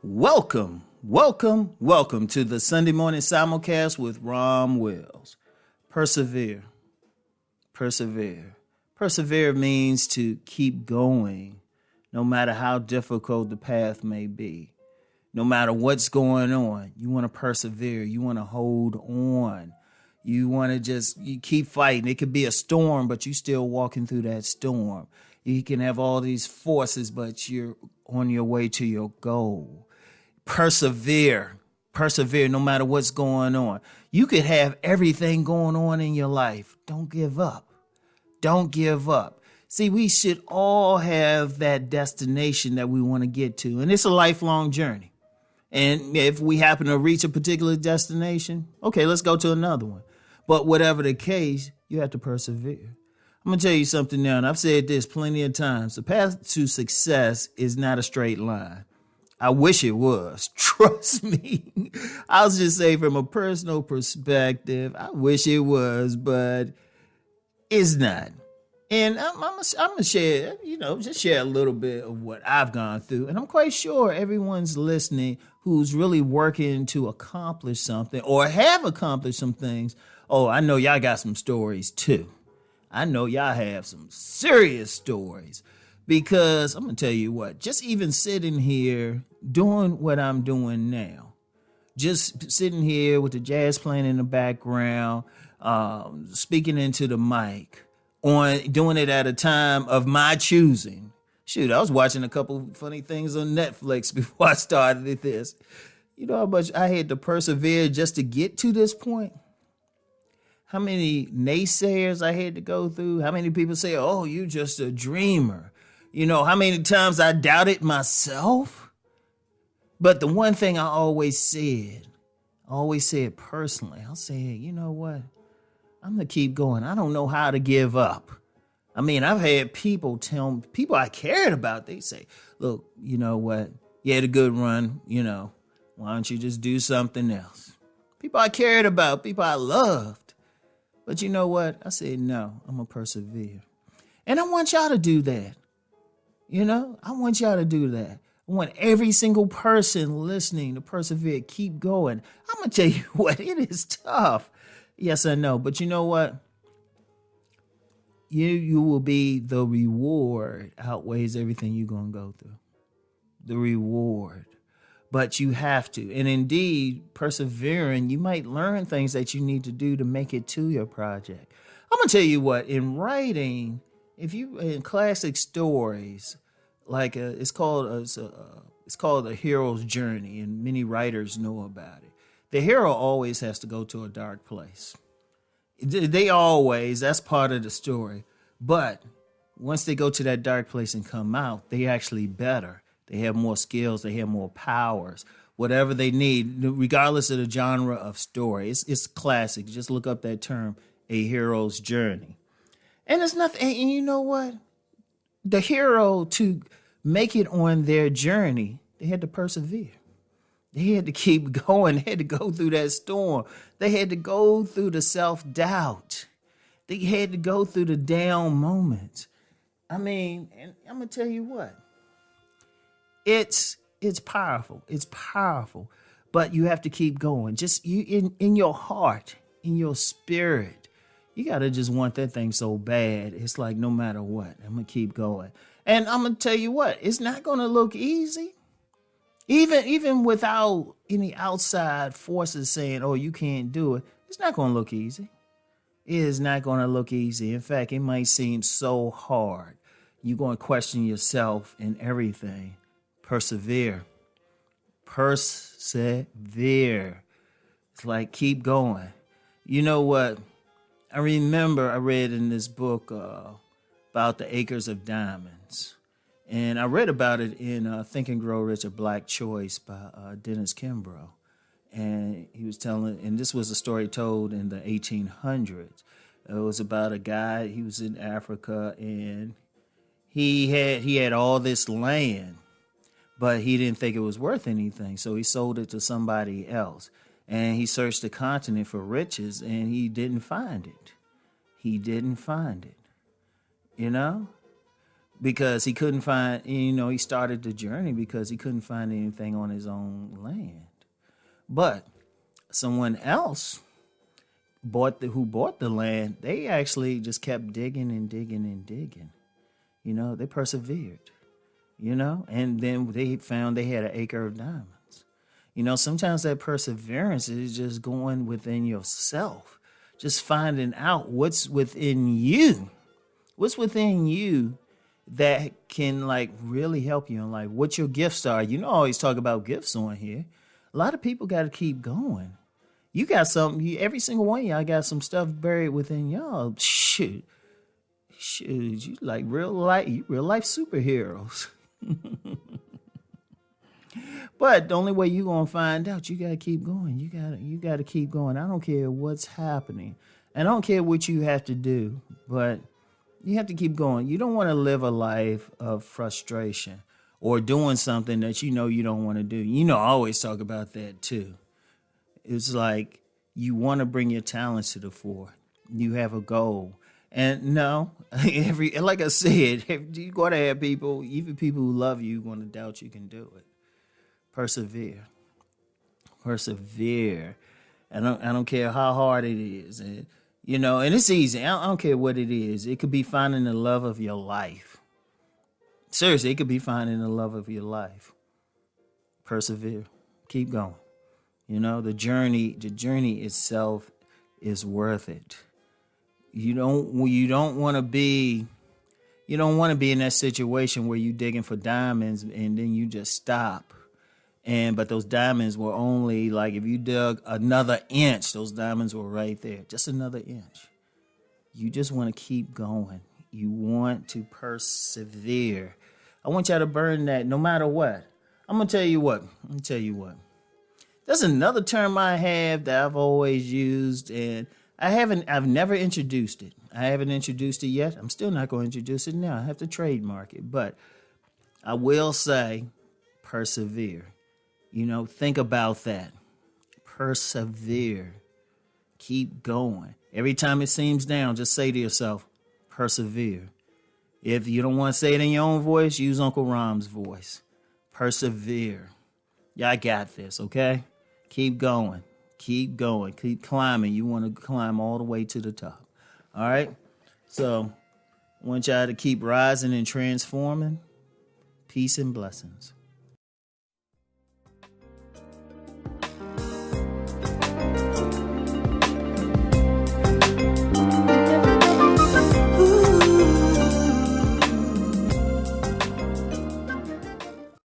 Welcome to the Sunday morning simulcast with Rom Wills. Persevere. Persevere means to keep going, no matter how difficult the path may be. No matter what's going on, you want to persevere. You want to hold on. You want to you keep fighting. It could be a storm, but you're still walking through that storm. You can have all these forces, but you're on your way to your goal. Persevere no matter what's going on. You could have everything going on in your life. Don't give up. See, we should all have that destination that we want to get to, and it's a lifelong journey. And if we happen to reach a particular destination, okay, let's go to another one. But whatever the case, you have to persevere. I'm going to tell you something now, and I've said this plenty of times. The path to success is not a straight line. I wish it was. Trust me. I'll just say from a personal perspective, I wish it was, but it's not. And I'm going to share, just share a little bit of what I've gone through. And I'm quite sure everyone's listening who's really working to accomplish something or have accomplished some things. Oh, I know y'all got some stories too. I know y'all have some serious stories. Because I'm going to tell you what, just even sitting here doing what I'm doing now, just sitting here with the jazz playing in the background, speaking into the mic, doing it at a time of my choosing. Shoot, I was watching a couple funny things on Netflix before I started this. You know how much I had to persevere just to get to this point? How many naysayers I had to go through? How many people say, oh, you just a dreamer? You know, how many times I doubted myself? But the one thing I always said personally, I'll say, you know what? I'm going to keep going. I don't know how to give up. I mean, I've had people I cared about, they say, look, you know what? You had a good run, why don't you just do something else? People I cared about, people I loved. But you know what? I said, no, I'm going to persevere. And I want y'all to do that. I want y'all to do that. I want every single person listening to persevere, keep going. I'm going to tell you what, it is tough. Yes, I know. But you know what? You will be, the reward outweighs everything you're going to go through. The reward. But you have to. And indeed, persevering, you might learn things that you need to do to make it to your project. I'm going to tell you what, in writing, if you in classic stories, like it's called a hero's journey, and many writers know about it. The hero always has to go to a dark place. That's part of the story. But once they go to that dark place and come out, they actually better. They have more skills. They have more powers. Whatever they need, regardless of the genre of story, it's classic. Just look up that term, a hero's journey. And it's nothing. And you know what? The hero, to make it on their journey, they had to persevere. They had to keep going. They had to go through that storm. They had to go through the self-doubt. They had to go through the down moments. I mean, and I'm going to tell you what. It's powerful. It's powerful. But you have to keep going. Just you in your heart, in your spirit. You got to just want that thing so bad. It's like no matter what, I'm going to keep going. And I'm going to tell you what, it's not going to look easy. Even without any outside forces saying, oh, you can't do it, it's not going to look easy. It is not going to look easy. In fact, it might seem so hard. You're going to question yourself and everything. Persevere. It's like keep going. You know what? I remember I read in this book about the acres of diamonds. And I read about it in Think and Grow Rich, A Black Choice by Dennis Kimbrough. And he was telling, and this was a story told in the 1800s. It was about a guy, he was in Africa, and he had all this land, but he didn't think it was worth anything. So he sold it to somebody else. And he searched the continent for riches, and he didn't find it. because he couldn't find, he started the journey because he couldn't find anything on his own land. But someone else who bought the land, they actually just kept digging and digging and digging. They persevered, and then they found they had an acre of diamonds. Sometimes that perseverance is just going within yourself, just finding out what's within you that can like really help you in life, what your gifts are. I always talk about gifts on here. A lot of people got to keep going. You got something, every single one of y'all got some stuff buried within y'all. Shoot, you like real life superheroes. But the only way you gonna find out, you gotta keep going. You gotta keep going. I don't care what's happening. And I don't care what you have to do, but you have to keep going. You don't want to live a life of frustration or doing something that you don't want to do. I always talk about that too. It's like you want to bring your talents to the fore. You have a goal. And no, like I said, you're going to have people, even people who love you, going to doubt you can do it. Persevere. I don't care how hard it is. And it's easy. I don't care what it is. It could be finding the love of your life. Seriously, it could be finding the love of your life. Persevere. Keep going. The journey itself is worth it. You don't want to be in that situation where you're digging for diamonds and then you just stop. But those diamonds were only like, if you dug another inch, those diamonds were right there. Just another inch. You just want to keep going. You want to persevere. I want y'all to burn that no matter what. I'm going to tell you what. There's another term I have that I've always used, and I've never introduced it. I haven't introduced it yet. I'm still not going to introduce it now. I have to trademark it. But I will say persevere. Think about that. Persevere. Keep going. Every time it seems down, just say to yourself, persevere. If you don't want to say it in your own voice, use Uncle Rom's voice. Persevere. Yeah, I got this, okay? Keep going. Keep climbing. You want to climb all the way to the top. All right? So, I want y'all to keep rising and transforming. Peace and blessings.